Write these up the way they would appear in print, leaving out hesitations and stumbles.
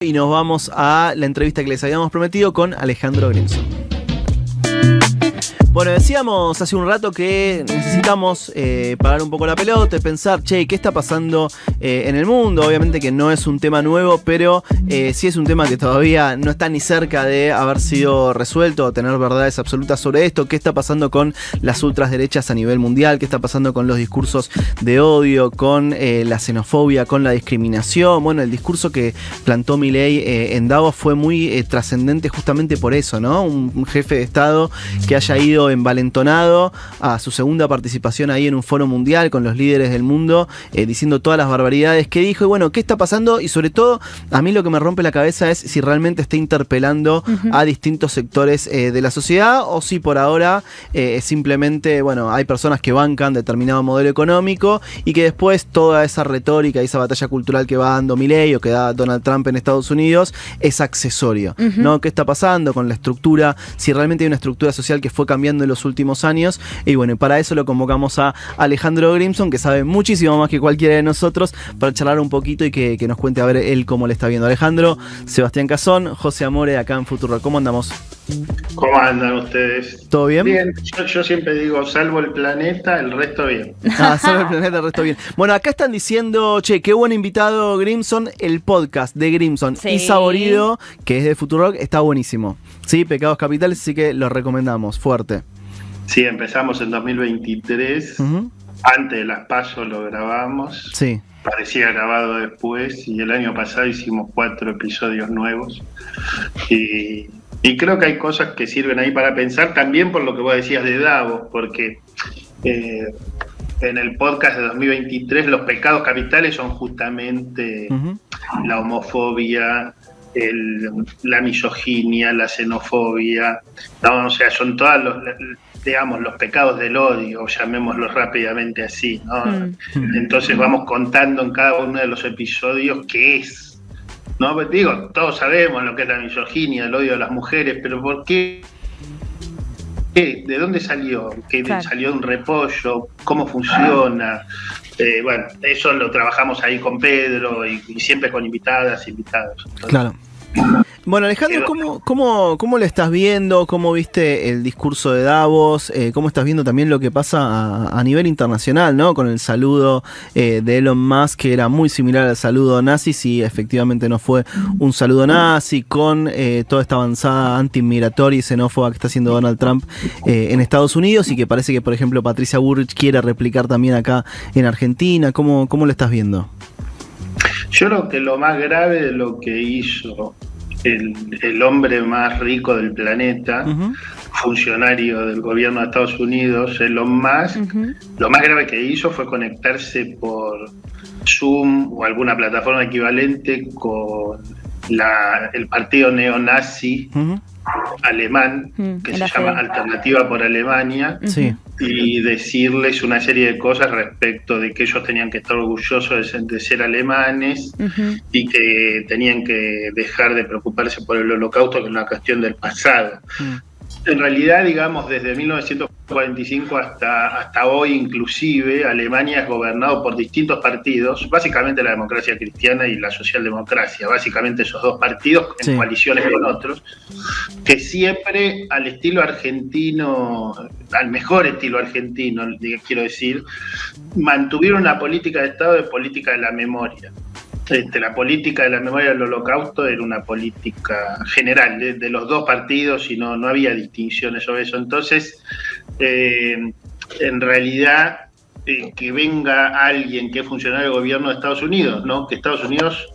Y nos vamos a la entrevista que les habíamos prometido con Alejandro Grimson. Bueno, decíamos hace un rato que necesitamos parar un poco la pelota y pensar, che, ¿qué está pasando en el mundo? Obviamente que no es un tema nuevo, pero sí es un tema que todavía no está ni cerca de haber sido resuelto o tener verdades absolutas sobre esto. ¿Qué está pasando con las ultraderechas a nivel mundial? ¿Qué está pasando con los discursos de odio, con la xenofobia, con la discriminación? Bueno, el discurso que plantó Milei en Davos fue muy trascendente justamente por eso, ¿no? Un jefe de Estado que haya ido envalentonado a su segunda participación ahí en un foro mundial con los líderes del mundo, diciendo todas las barbaridades que dijo. Y bueno, ¿qué está pasando? Y sobre todo, a mí lo que me rompe la cabeza es si realmente está interpelando a distintos sectores de la sociedad o si por ahora simplemente, bueno, hay personas que bancan determinado modelo económico y que después toda esa retórica y esa batalla cultural que va dando Milei o que da Donald Trump en Estados Unidos es accesorio, ¿no? ¿Qué está pasando con la estructura? Si realmente hay una estructura social que fue cambiando en los últimos años. Y bueno, para eso lo convocamos a Alejandro Grimson, que sabe muchísimo más que cualquiera de nosotros, para charlar un poquito y que nos cuente a ver él cómo le está viendo. Alejandro, Sebastián Cazón, José Amore acá en Futuro. ¿Cómo andamos? ¿Cómo andan ustedes? ¿Todo bien? Bien, yo siempre digo, salvo el planeta, el resto bien. Salvo el planeta, el resto bien. Bueno, acá están diciendo, che, qué buen invitado Grimson, el podcast de Grimson y Saborido, que es de Futurock, está buenísimo. Sí, Pecados Capitales, así que lo recomendamos, fuerte. Sí, empezamos en 2023, antes de las PASO lo grabamos. Sí. Parecía grabado después y el año pasado hicimos 4 episodios nuevos. Y creo que hay cosas que sirven ahí para pensar, también por lo que vos decías de Davos, porque en el podcast de 2023 los pecados capitales son justamente la homofobia, la misoginia, la xenofobia, ¿no? O sea, son todos los pecados del odio, llamémoslo rápidamente así, ¿no? Entonces vamos contando en cada uno de los episodios qué es, ¿no? Pues digo, todos sabemos lo que es la misoginia, el odio a las mujeres, pero ¿por qué? ¿De dónde salió? ¿Qué salió de un repollo? ¿Cómo funciona? Bueno, eso lo trabajamos ahí con Pedro y siempre con invitados. Entonces, claro. Bueno, Alejandro, ¿cómo le estás viendo? ¿Cómo viste el discurso de Davos? ¿Cómo estás viendo también lo que pasa a nivel internacional, ¿no? Con el saludo de Elon Musk, que era muy similar al saludo nazi, si efectivamente no fue un saludo nazi, con toda esta avanzada anti-inmigratoria y xenófoba que está haciendo Donald Trump en Estados Unidos y que parece que, por ejemplo, Patricia Bullrich quiere replicar también acá en Argentina. ¿Cómo lo estás viendo? Yo creo que lo más grave de lo que hizo el hombre más rico del planeta, funcionario del gobierno de Estados Unidos, Elon Musk, lo más grave que hizo fue conectarse por Zoom o alguna plataforma equivalente con el partido neonazi alemán, que se llama Alternativa por Alemania, y decirles una serie de cosas respecto de que ellos tenían que estar orgullosos de ser alemanes y que tenían que dejar de preocuparse por el holocausto, que es una cuestión del pasado. En realidad, digamos, desde 1945 hasta hoy, inclusive, Alemania es gobernado por distintos partidos, básicamente la democracia cristiana y la socialdemocracia, básicamente esos dos partidos en coaliciones con otros, que siempre al estilo argentino, al mejor estilo argentino, quiero decir, mantuvieron una política de Estado de política de la memoria. La política de la memoria del holocausto era una política general de los dos partidos y no había distinciones sobre eso. Entonces, en realidad, que venga alguien que es funcionario del gobierno de Estados Unidos, ¿no? Que Estados Unidos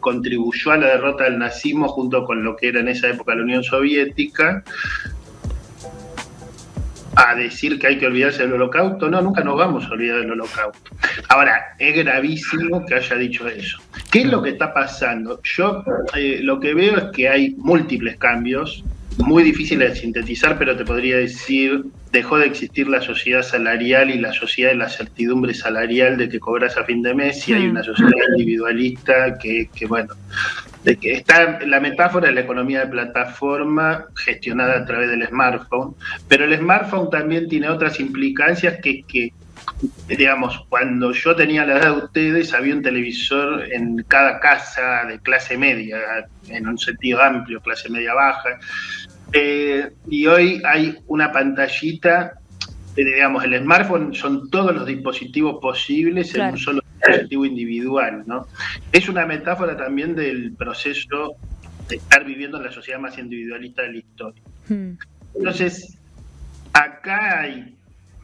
contribuyó a la derrota del nazismo junto con lo que era en esa época la Unión Soviética, a decir que hay que olvidarse del holocausto. No, nunca nos vamos a olvidar del holocausto. Ahora, es gravísimo que haya dicho eso. ¿Qué es lo que está pasando? Yo lo que veo es que hay múltiples cambios, muy difíciles de sintetizar, pero te podría decir, dejó de existir la sociedad salarial y la sociedad de la certidumbre salarial de que cobras a fin de mes, y hay una sociedad individualista que bueno, de que está la metáfora de la economía de plataforma gestionada a través del smartphone, pero el smartphone también tiene otras implicancias que digamos, cuando yo tenía la edad de ustedes, había un televisor en cada casa de clase media, en un sentido amplio, clase media baja, y hoy hay una pantallita, digamos, el smartphone son todos los dispositivos posibles en un solo dispositivo individual, ¿no? Es una metáfora también del proceso de estar viviendo en la sociedad más individualista de la historia. Entonces, acá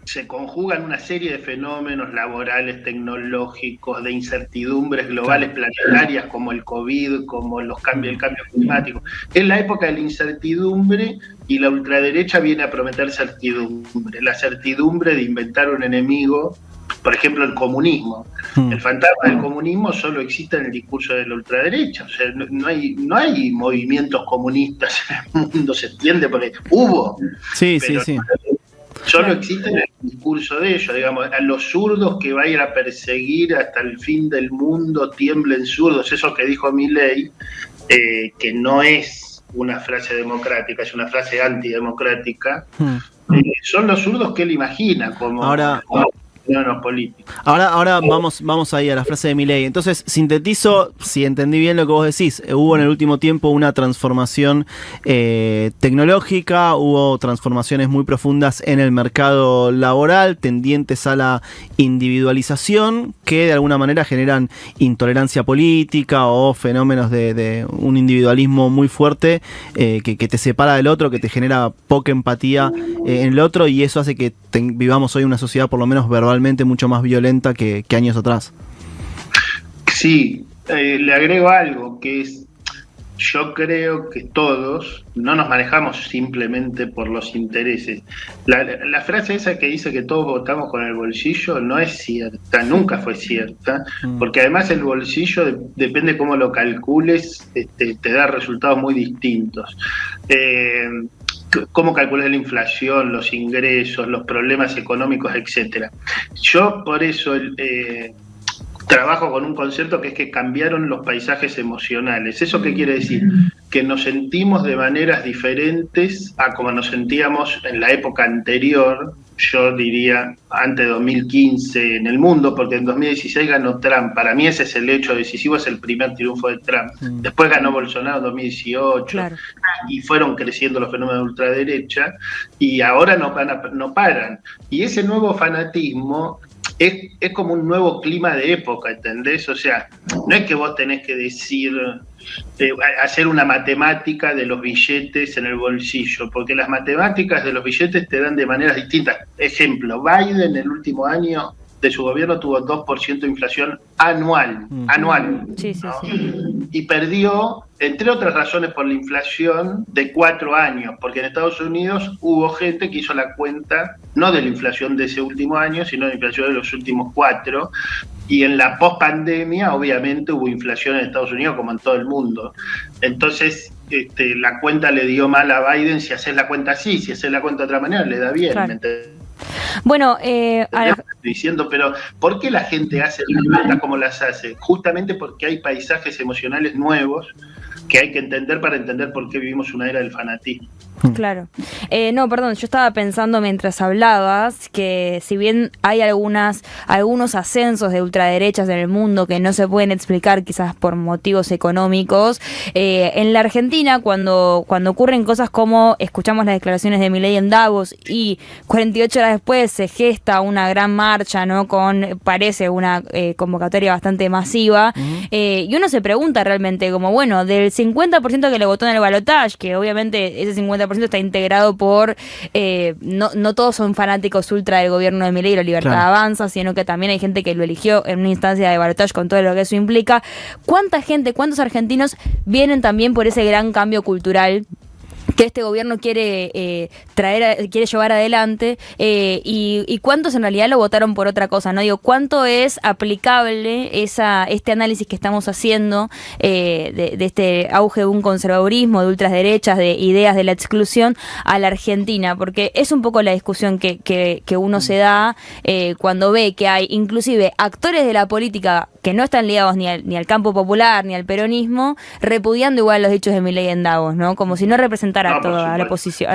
se conjugan una serie de fenómenos laborales, tecnológicos, de incertidumbres globales planetarias como el COVID, como el cambio climático. Es la época de la incertidumbre y la ultraderecha viene a prometer certidumbre. La certidumbre de inventar un enemigo, por ejemplo, el comunismo. El fantasma del comunismo solo existe en el discurso de la ultraderecha. O sea, no hay movimientos comunistas en el mundo, se entiende, porque hubo. Sí. Solo existe en el discurso de ellos, digamos, a los zurdos que va a ir a perseguir hasta el fin del mundo, tiemblen zurdos, eso que dijo Milei, que no es una frase democrática, es una frase antidemocrática, son los zurdos que él imagina como políticos. Ahora vamos ahí a la frase de Milei. Entonces, sintetizo, si entendí bien lo que vos decís, hubo en el último tiempo una transformación tecnológica, hubo transformaciones muy profundas en el mercado laboral, tendientes a la individualización, que de alguna manera generan intolerancia política o fenómenos de un individualismo muy fuerte que te separa del otro, que te genera poca empatía en el otro, y eso hace que vivamos hoy una sociedad por lo menos verbalmente mucho más violenta que años atrás. Sí, le agrego algo, que es, yo creo que todos no nos manejamos simplemente por los intereses. La frase esa que dice que todos votamos con el bolsillo no es cierta, nunca fue cierta, porque además el bolsillo, depende cómo lo calcules, te da resultados muy distintos. Cómo calculas la inflación, los ingresos, los problemas económicos, etcétera. Yo por eso trabajo con un concepto que es que cambiaron los paisajes emocionales. ¿Eso qué quiere decir? Que nos sentimos de maneras diferentes a como nos sentíamos en la época anterior, yo diría antes de 2015 en el mundo, porque en 2016 ganó Trump. Para mí ese es el hecho decisivo, es el primer triunfo de Trump. Después ganó Bolsonaro en 2018, y fueron creciendo los fenómenos de ultraderecha, y ahora no paran. Y ese nuevo fanatismo es como un nuevo clima de época, ¿entendés? O sea, no es que vos tenés que decir, hacer una matemática de los billetes en el bolsillo, porque las matemáticas de los billetes te dan de maneras distintas. Ejemplo, Biden el último año de su gobierno tuvo 2% de inflación anual. Sí. Y perdió, entre otras razones por la inflación, de 4 años, porque en Estados Unidos hubo gente que hizo la cuenta, no de la inflación de ese último año, sino de la inflación de los últimos 4, y en la pospandemia obviamente hubo inflación en Estados Unidos como en todo el mundo. Entonces la cuenta le dio mal a Biden. Si haces la cuenta así, si haces la cuenta de otra manera, le da bien. Claro. Bueno, diciendo, pero ¿por qué la gente hace las cuentas como las hace? Justamente porque hay paisajes emocionales nuevos que hay que entender para entender por qué vivimos una era del fanatismo. Claro. No, perdón, yo estaba pensando mientras hablabas que si bien hay algunos ascensos de ultraderechas en el mundo que no se pueden explicar quizás por motivos económicos, en la Argentina cuando ocurren cosas como escuchamos las declaraciones de Milei en Davos y 48 horas después se gesta una gran marcha, ¿no? Parece una convocatoria bastante masiva, y uno se pregunta realmente como, bueno, del 50% que le votó en el balotaje, que obviamente ese 50% está integrado por no todos son fanáticos ultra del gobierno de Milei y la Libertad Avanza, sino que también hay gente que lo eligió en una instancia de balotaje con todo lo que eso implica. ¿Cuánta gente, cuántos argentinos vienen también por ese gran cambio cultural que este gobierno quiere quiere llevar adelante, y cuántos en realidad lo votaron por otra cosa? No digo, ¿cuánto es aplicable este análisis que estamos haciendo de este auge de un conservadurismo, de ultraderechas, de ideas de la exclusión a la Argentina? Porque es un poco la discusión que uno se da cuando ve que hay inclusive actores de la política que no están ligados ni al campo popular ni al peronismo, repudiando igual los dichos de Milei en Davos, ¿no? Como si no representara toda la posición.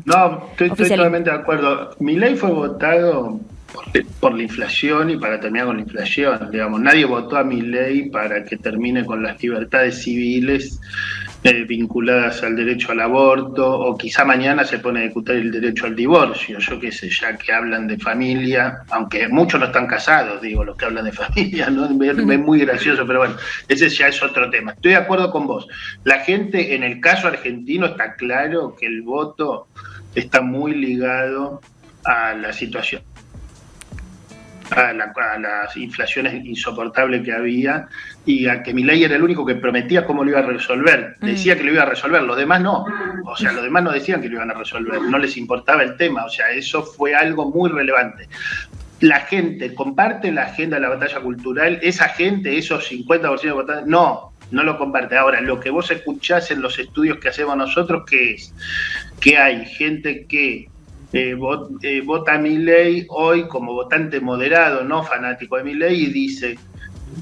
No, estoy totalmente de acuerdo. Milei fue votado por la inflación y para terminar con la inflación. Digamos, nadie votó a Milei para que termine con las libertades civiles vinculadas al derecho al aborto, o quizá mañana se pone a discutir el derecho al divorcio, yo qué sé, ya que hablan de familia, aunque muchos no están casados, digo, los que hablan de familia, ¿no? Es muy gracioso, pero bueno, ese ya es otro tema. Estoy de acuerdo con vos. La gente, en el caso argentino, está claro que el voto está muy ligado a la situación, a las inflaciones insoportables que había, y a que Milei era el único que prometía cómo lo iba a resolver. Decía que lo iba a resolver, los demás no. O sea, los demás no decían que lo iban a resolver, no les importaba el tema. O sea, eso fue algo muy relevante. La gente comparte la agenda de la batalla cultural, esa gente, esos 50% de votantes, no lo comparte. Ahora, lo que vos escuchás en los estudios que hacemos nosotros, ¿qué es? Que hay gente que vota a Milei hoy como votante moderado, no fanático de Milei, y dice,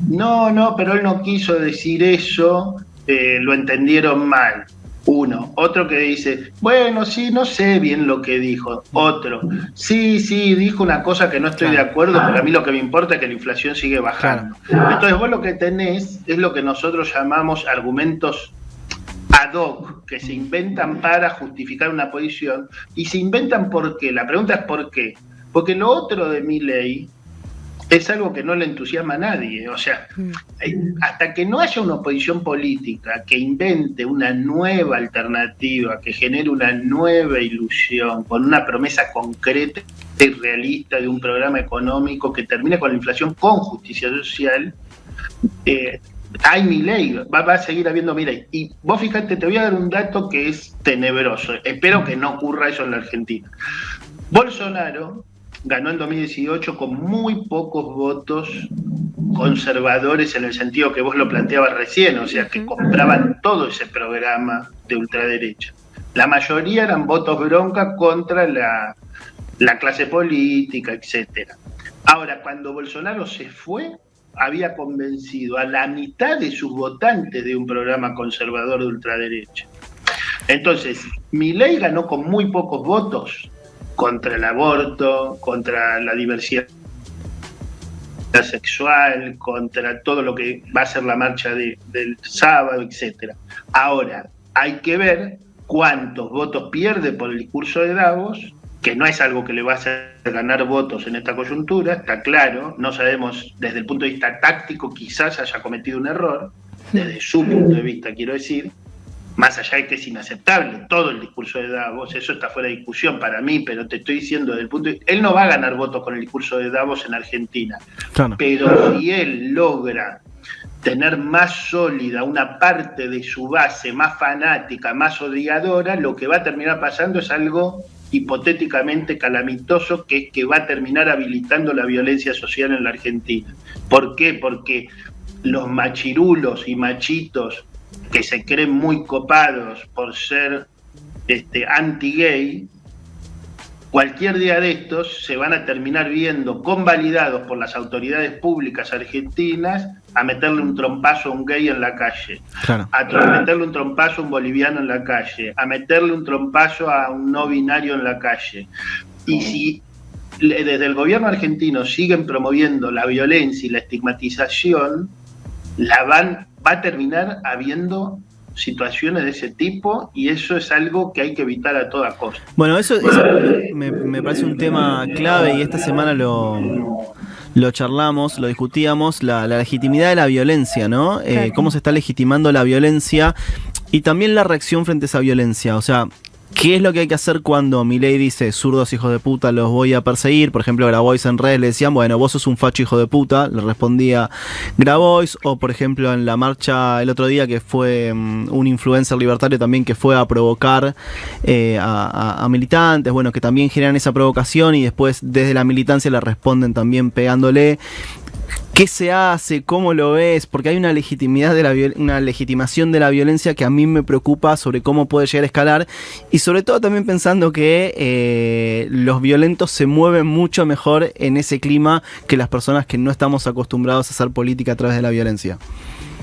no, pero él no quiso decir eso, lo entendieron mal. Uno. Otro que dice, bueno, sí, no sé bien lo que dijo. Otro, sí, dijo una cosa que no estoy de acuerdo, pero a mí lo que me importa es que la inflación sigue bajando. Entonces vos lo que tenés es lo que nosotros llamamos argumentos ad hoc, que se inventan para justificar una posición, y se inventan ¿por qué? La pregunta es ¿por qué? Porque lo otro de Milei es algo que no le entusiasma a nadie. O sea, hasta que no haya una oposición política que invente una nueva alternativa, que genere una nueva ilusión, con una promesa concreta y realista de un programa económico que termine con la inflación con justicia social, hay Milei, va a seguir habiendo Milei. Y vos fíjate, te voy a dar un dato que es tenebroso. Espero que no ocurra eso en la Argentina. Bolsonaro ganó en 2018 con muy pocos votos conservadores, en el sentido que vos lo planteabas recién, o sea, que compraban todo ese programa de ultraderecha. La mayoría eran votos bronca contra la clase política, etcétera. Ahora, cuando Bolsonaro se fue, había convencido a la mitad de sus votantes de un programa conservador de ultraderecha. Entonces, Milei ganó con muy pocos votos contra el aborto, contra la diversidad sexual, contra todo lo que va a ser la marcha del sábado, etcétera. Ahora, hay que ver cuántos votos pierde por el discurso de Davos, que no es algo que le va a hacer ganar votos en esta coyuntura, está claro, no sabemos, desde el punto de vista táctico quizás haya cometido un error, desde su punto de vista quiero decir, más allá de que es inaceptable todo el discurso de Davos, eso está fuera de discusión para mí, pero te estoy diciendo desde el punto de vista, él no va a ganar votos con el discurso de Davos en Argentina, claro. Pero si él logra tener más sólida una parte de su base, más fanática, más odiadora, lo que va a terminar pasando es algo hipotéticamente calamitoso, que es que va a terminar habilitando la violencia social en la Argentina. ¿Por qué? Porque los machirulos y machitos que se creen muy copados por ser anti-gay, cualquier día de estos se van a terminar viendo convalidados por las autoridades públicas argentinas a meterle un trompazo a un gay en la calle, claro. A meterle un trompazo a un boliviano en la calle, a meterle un trompazo a un no binario en la calle. Y si desde el gobierno argentino siguen promoviendo la violencia y la estigmatización, va a terminar habiendo situaciones de ese tipo, y eso es algo que hay que evitar a toda costa. Bueno, eso me parece un tema clave, y esta semana lo charlamos, lo discutíamos, la legitimidad de la violencia, ¿no? Claro. Cómo se está legitimando la violencia y también la reacción frente a esa violencia. O sea, ¿qué es lo que hay que hacer cuando Milei dice zurdos hijos de puta los voy a perseguir? Por ejemplo, Grabois en redes le decían, bueno, vos sos un facho hijo de puta, le respondía Grabois. O por ejemplo en la marcha el otro día, que fue un influencer libertario también que fue a provocar a militantes, bueno, que también generan esa provocación y después desde la militancia le responden también pegándole. ¿Qué se hace? ¿Cómo lo ves? Porque hay una legitimidad una legitimación de la violencia que a mí me preocupa sobre cómo puede llegar a escalar, y sobre todo también pensando que los violentos se mueven mucho mejor en ese clima que las personas que no estamos acostumbrados a hacer política a través de la violencia.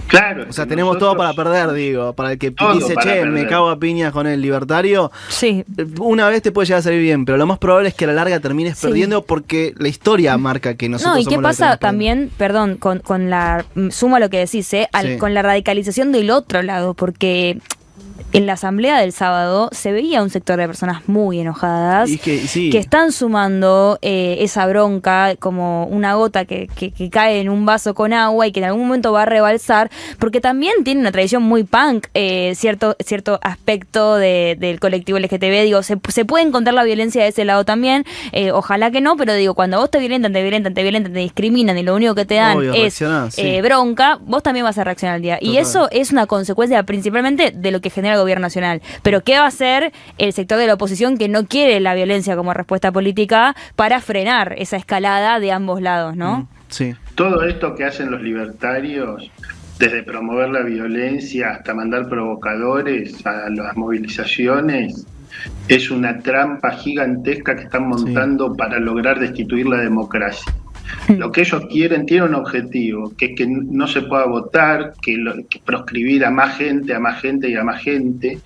Claro. O sea, tenemos todo para perder, digo. Para el que dice, me cago a piñas con el libertario. Sí. Una vez te puede llegar a salir bien, pero lo más probable es que a la larga termines perdiendo porque la historia marca que nosotros No, y somos qué pasa también, perdón, con la... Sumo a lo que decís, con la radicalización del otro lado, porque... En la asamblea del sábado se veía un sector de personas muy enojadas que están sumando esa bronca como una gota que cae en un vaso con agua y que en algún momento va a rebalsar, porque también tiene una tradición muy punk, cierto aspecto del colectivo LGTB. Digo, se puede encontrar la violencia de ese lado también, ojalá que no, pero digo, cuando vos te violentan, te discriminan y lo único que te dan es bronca, vos también vas a reaccionar al día. Total. Y eso es una consecuencia principalmente de lo que genera el gobierno nacional. Pero ¿qué va a hacer el sector de la oposición que no quiere la violencia como respuesta política para frenar esa escalada de ambos lados, ¿no? Sí. Todo esto que hacen los libertarios, desde promover la violencia hasta mandar provocadores a las movilizaciones, es una trampa gigantesca que están montando para lograr destituir la democracia. Lo que ellos quieren tiene un objetivo, que es que no se pueda votar, que proscribir a más gente y a más gente,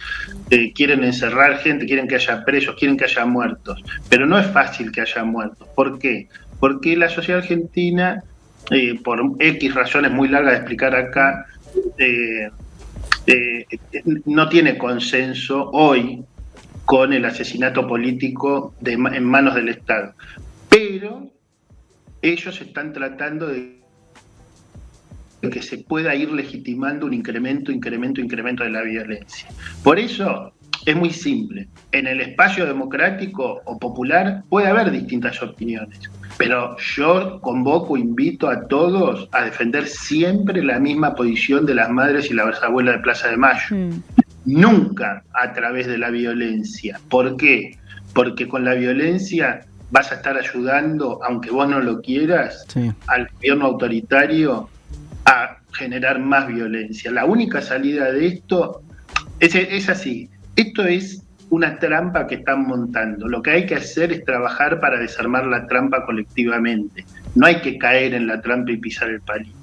quieren encerrar gente, quieren que haya presos, quieren que haya muertos, pero no es fácil que haya muertos. ¿Por qué? Porque la sociedad argentina, por X razones muy largas de explicar acá, no tiene consenso hoy con el asesinato político en manos del Estado, pero ellos están tratando de que se pueda ir legitimando un incremento de la violencia. Por eso es muy simple. En el espacio democrático o popular puede haber distintas opiniones, pero yo convoco, invito a todos a defender siempre la misma posición de las madres y las abuelas de Plaza de Mayo. Nunca a través de la violencia. ¿Por qué? Porque con la violencia vas a estar ayudando, aunque vos no lo quieras, al gobierno autoritario a generar más violencia. La única salida de esto es así. Esto es una trampa que están montando. Lo que hay que hacer es trabajar para desarmar la trampa colectivamente. No hay que caer en la trampa y pisar el palito.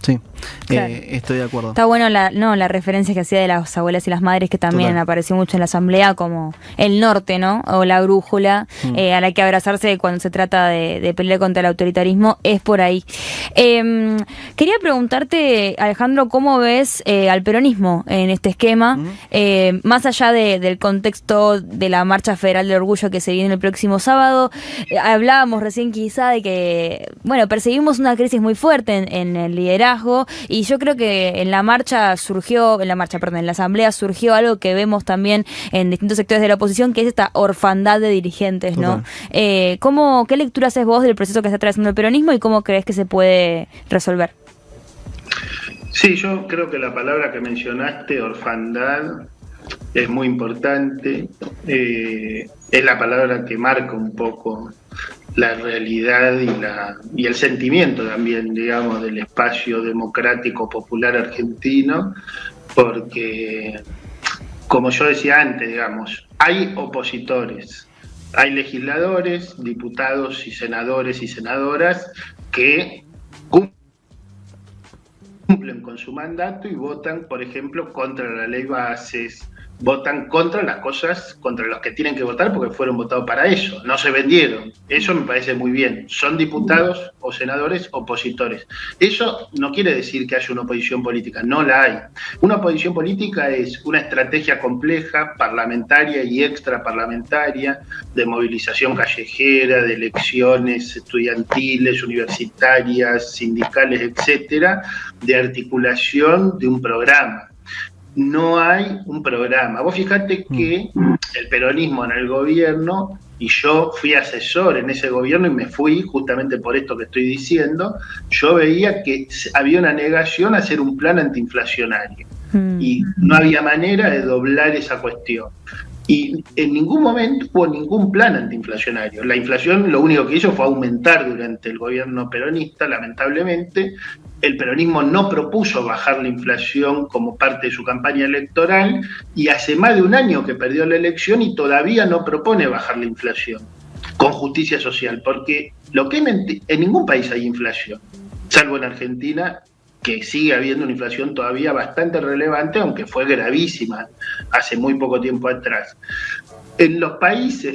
Sí, claro. Estoy de acuerdo. Está bueno la referencia que hacía de las abuelas y las madres, que también apareció mucho en la asamblea, como el norte, ¿no? O la brújula, a la que abrazarse cuando se trata de pelear contra el autoritarismo, es por ahí. Quería preguntarte, Alejandro, ¿cómo ves al peronismo en este esquema? Más allá del contexto de la Marcha Federal del Orgullo que se viene el próximo sábado, hablábamos recién quizá de que, bueno, percibimos una crisis muy fuerte en el liderazgo, y yo creo que en la asamblea surgió algo que vemos también en distintos sectores de la oposición, que es esta orfandad de dirigentes, ¿no? ¿Qué lectura haces vos del proceso que está atravesando el peronismo y cómo crees que se puede resolver? Sí, yo creo que la palabra que mencionaste, orfandad, es muy importante. Es la palabra que marca un poco la realidad y el sentimiento también, digamos, del espacio democrático popular argentino, porque, como yo decía antes, digamos, hay opositores, hay legisladores, diputados y senadores y senadoras que cumplen con su mandato y votan, por ejemplo, contra la ley bases, votan contra las cosas, contra los que tienen que votar porque fueron votados para eso, no se vendieron. Eso me parece muy bien. Son diputados o senadores opositores. Eso no quiere decir que haya una oposición política, no la hay. Una oposición política es una estrategia compleja, parlamentaria y extraparlamentaria, de movilización callejera, de elecciones estudiantiles, universitarias, sindicales, etcétera, de articulación de un programa. No hay un programa. Vos fijate que el peronismo en el gobierno, y yo fui asesor en ese gobierno y me fui justamente por esto que estoy diciendo, yo veía que había una negación a hacer un plan antiinflacionario y no había manera de doblar esa cuestión. Y en ningún momento hubo ningún plan antiinflacionario. La inflación lo único que hizo fue aumentar durante el gobierno peronista, lamentablemente. El peronismo no propuso bajar la inflación como parte de su campaña electoral y hace más de un año que perdió la elección y todavía no propone bajar la inflación con justicia social, porque en ningún país hay inflación, salvo en Argentina, que sigue habiendo una inflación todavía bastante relevante, aunque fue gravísima hace muy poco tiempo atrás. En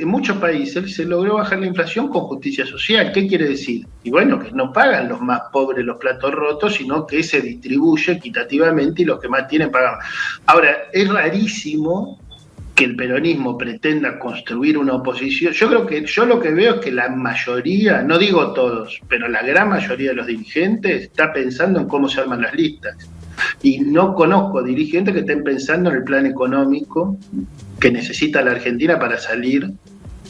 muchos países, se logró bajar la inflación con justicia social. ¿Qué quiere decir? Y bueno, que no pagan los más pobres los platos rotos, sino que se distribuye equitativamente y los que más tienen pagan. Ahora, es rarísimo que el peronismo pretenda construir una oposición. Yo lo que veo es que la mayoría, no digo todos, pero la gran mayoría de los dirigentes está pensando en cómo se arman las listas. Y no conozco dirigentes que estén pensando en el plan económico que necesita la Argentina para salir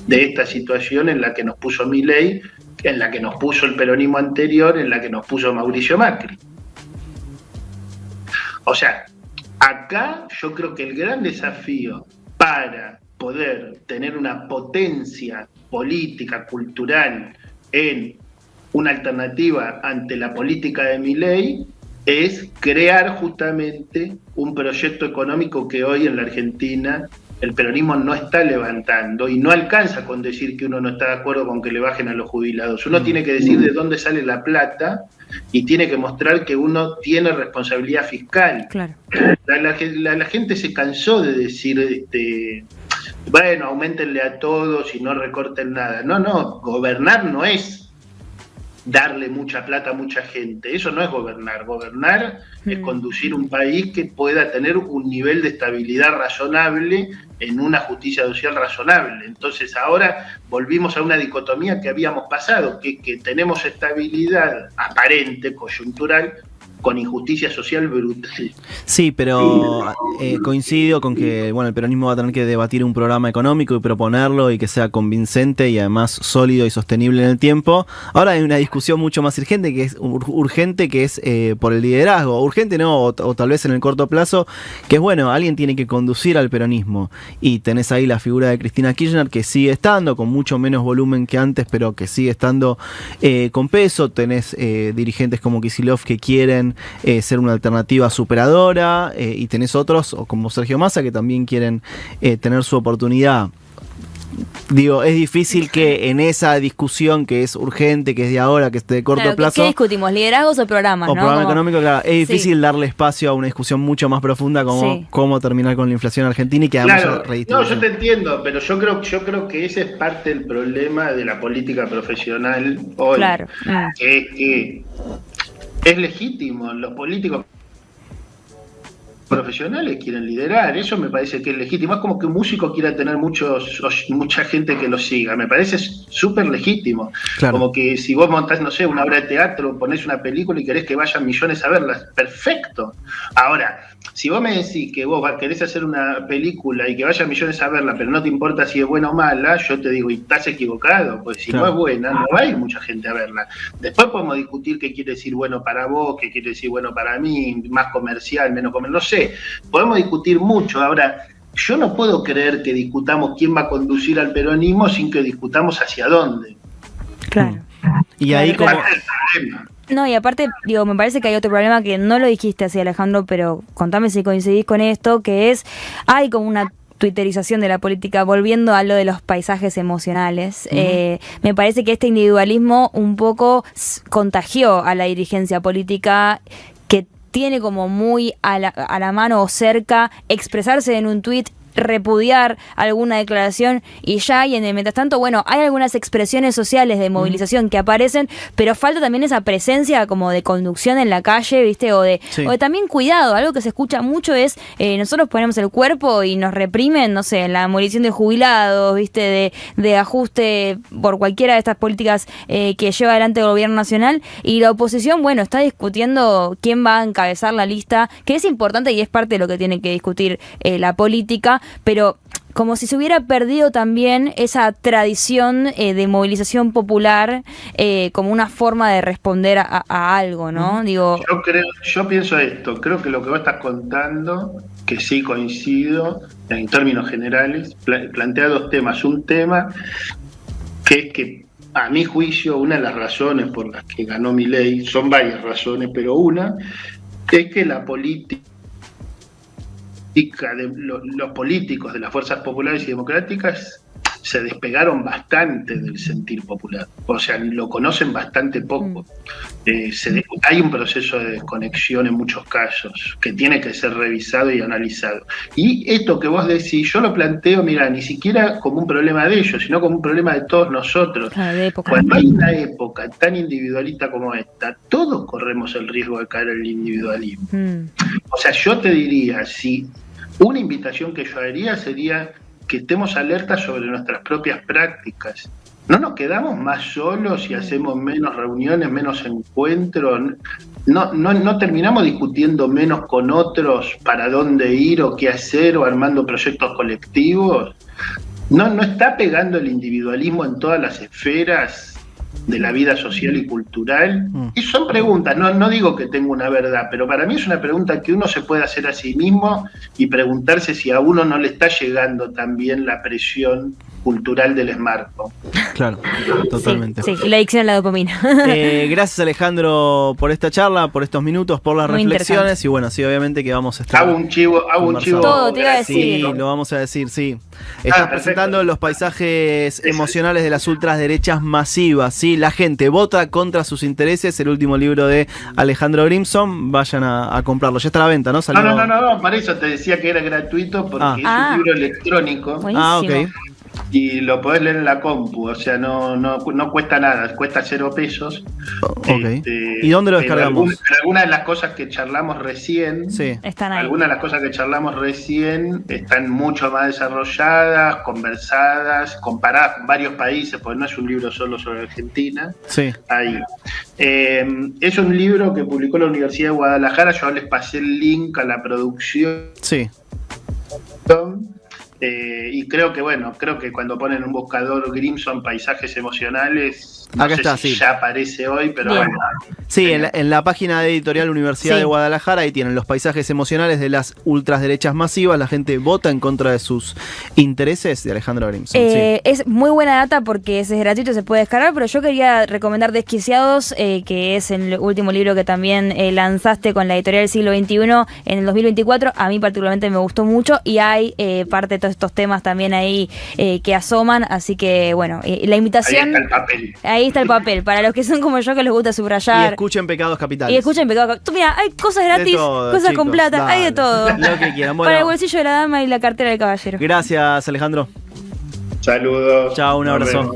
de esta situación en la que nos puso Milei, en la que nos puso el peronismo anterior, en la que nos puso Mauricio Macri. O sea, acá yo creo que el gran desafío para poder tener una potencia política, cultural, en una alternativa ante la política de Milei, es crear justamente un proyecto económico que hoy en la Argentina el peronismo no está levantando, y no alcanza con decir que uno no está de acuerdo con que le bajen a los jubilados. Uno tiene que decir de dónde sale la plata y tiene que mostrar que uno tiene responsabilidad fiscal. Claro. La gente se cansó de decir, bueno, aumentenle a todos y no recorten nada. No, gobernar no es darle mucha plata a mucha gente. Eso no es gobernar. Gobernar es conducir un país que pueda tener un nivel de estabilidad razonable en una justicia social razonable. Entonces ahora volvimos a una dicotomía que habíamos pasado, que tenemos estabilidad aparente, coyuntural, con injusticia social brutal. Sí, pero coincido con que el peronismo va a tener que debatir un programa económico y proponerlo y que sea convincente y además sólido y sostenible en el tiempo. Ahora hay una discusión mucho más urgente, que es por el liderazgo. Urgente no, o tal vez en el corto plazo, que es alguien tiene que conducir al peronismo. Y tenés ahí la figura de Cristina Kirchner, que sigue estando con mucho menos volumen que antes, pero que sigue estando con peso. Tenés dirigentes como Kicillof que quieren ser una alternativa superadora, y tenés otros como Sergio Massa que también quieren tener su oportunidad. Digo, es difícil que en esa discusión que es urgente, que es de ahora, que es de corto plazo... ¿Qué discutimos? ¿Liderazgos o programas? O programa económico, claro. Es difícil darle espacio a una discusión mucho más profunda como cómo terminar con la inflación argentina y que además no, yo te entiendo, pero yo creo que ese es parte del problema de la política profesional hoy. Claro. Que es legítimo, los políticos profesionales quieren liderar, eso me parece que es legítimo. Es como que un músico quiera tener mucha gente que lo siga, me parece súper legítimo. Claro. Como que si vos montás, no sé, una obra de teatro, ponés una película y querés que vayan millones a verla, perfecto. Ahora, si vos me decís que vos querés hacer una película y que vayan millones a verla, pero no te importa si es buena o mala, yo te digo, y estás equivocado, pues si no es buena, no va a ir mucha gente a verla. Después podemos discutir qué quiere decir bueno para vos, qué quiere decir bueno para mí, más comercial, menos comercial, no sé. Podemos discutir mucho. Ahora, yo no puedo creer que discutamos quién va a conducir al peronismo sin que discutamos hacia dónde. Claro. Y ahí como... No, y aparte, me parece que hay otro problema que no lo dijiste así, Alejandro, pero contame si coincidís con esto, que hay como una twitterización de la política, volviendo a lo de los paisajes emocionales. Me parece que este individualismo un poco contagió a la dirigencia política, que tiene como muy a la mano o cerca expresarse en un tuit, repudiar alguna declaración y en el mientras tanto, hay algunas expresiones sociales de movilización que aparecen, pero falta también esa presencia como de conducción en la calle, ¿viste? O de también cuidado. Algo que se escucha mucho es nosotros ponemos el cuerpo y nos reprimen, no sé, en la movilización de jubilados, ¿viste? De ajuste por cualquiera de estas políticas que lleva adelante el gobierno nacional, y la oposición, está discutiendo quién va a encabezar la lista, que es importante y es parte de lo que tiene que discutir la política, pero como si se hubiera perdido también esa tradición de movilización popular como una forma de responder a algo, ¿no? Yo pienso esto, creo que lo que vos estás contando, que sí coincido en términos generales, plantea dos temas. Un tema que es que, a mi juicio, una de las razones por las que ganó Milei, son varias razones, pero una es que la política de los políticos de las fuerzas populares y democráticas se despegaron bastante del sentir popular, o sea, lo conocen bastante poco. Hay un proceso de desconexión en muchos casos que tiene que ser revisado y analizado. Y esto que vos decís, yo lo planteo, mira, ni siquiera como un problema de ellos, sino como un problema de todos nosotros. Cuando hay una época tan individualista como esta, todos corremos el riesgo de caer en el individualismo. O sea, yo te diría, si una invitación que yo haría sería que estemos alertas sobre nuestras propias prácticas. ¿No nos quedamos más solos y hacemos menos reuniones, menos encuentros? ¿No terminamos discutiendo menos con otros para dónde ir o qué hacer o armando proyectos colectivos? ¿No está pegando el individualismo en todas las esferas de la vida social y cultural? Y son preguntas, no digo que tenga una verdad, pero para mí es una pregunta que uno se puede hacer a sí mismo y preguntarse si a uno no le está llegando también la presión cultural del smartphone. Claro, totalmente. Sí, y la adicción a la dopamina. Gracias, Alejandro, por esta charla, por estos minutos, por las reflexiones. Y bueno, sí, obviamente que vamos a estar. Hago un chivo. Todo, te iba a decir. Sí, lo vamos a decir, sí. Estás presentando los paisajes emocionales de las ultraderechas masivas, ¿sí? La gente vota contra sus intereses, el último libro de Alejandro Grimson. Vayan a comprarlo. Ya está a la venta, ¿no? ¿Salió? No, para eso te decía que era gratuito, porque es un libro electrónico. Buenísimo. Ok. Y lo podés leer en la compu, o sea, no cuesta nada, cuesta 0 pesos. Okay. ¿Y dónde lo descargamos? Algunas de las cosas que charlamos recién, están ahí. Algunas de las cosas que charlamos recién están mucho más desarrolladas, conversadas, comparadas con varios países, porque no es un libro solo sobre Argentina. Sí. Ahí. Es un libro que publicó la Universidad de Guadalajara, yo les pasé el link a la producción. Sí. Y creo que cuando ponen un buscador Grimson paisajes emocionales, acá está, si ya aparece hoy, pero bien. bueno. Sí, en la página de Editorial Universidad de Guadalajara, ahí tienen los paisajes emocionales de las ultraderechas masivas. La gente vota en contra de sus intereses, de Alejandro Grimson. Es muy buena data porque es gratuito, se puede descargar, pero yo quería recomendar Desquiciados, que es el último libro que también lanzaste con la Editorial del Siglo XXI en el 2024. A mí particularmente me gustó mucho y hay parte de todos estos temas también ahí que asoman, así que bueno, la invitación... Ahí está el papel, para los que son como yo que les gusta subrayar. Y escuchen Pecados Capitales. Tú mira, hay cosas gratis, todo, cosas chicos, con plata, dale, hay de todo. Lo que quieran. Bueno, para el bolsillo de la dama y la cartera del caballero. Gracias, Alejandro. Saludos. Chao, un abrazo.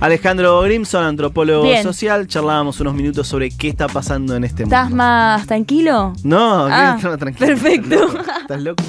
Alejandro Grimson, antropólogo social, charlábamos unos minutos sobre qué está pasando en este mundo. ¿Estás más tranquilo? No, tranquilo. Perfecto. ¿Estás loco?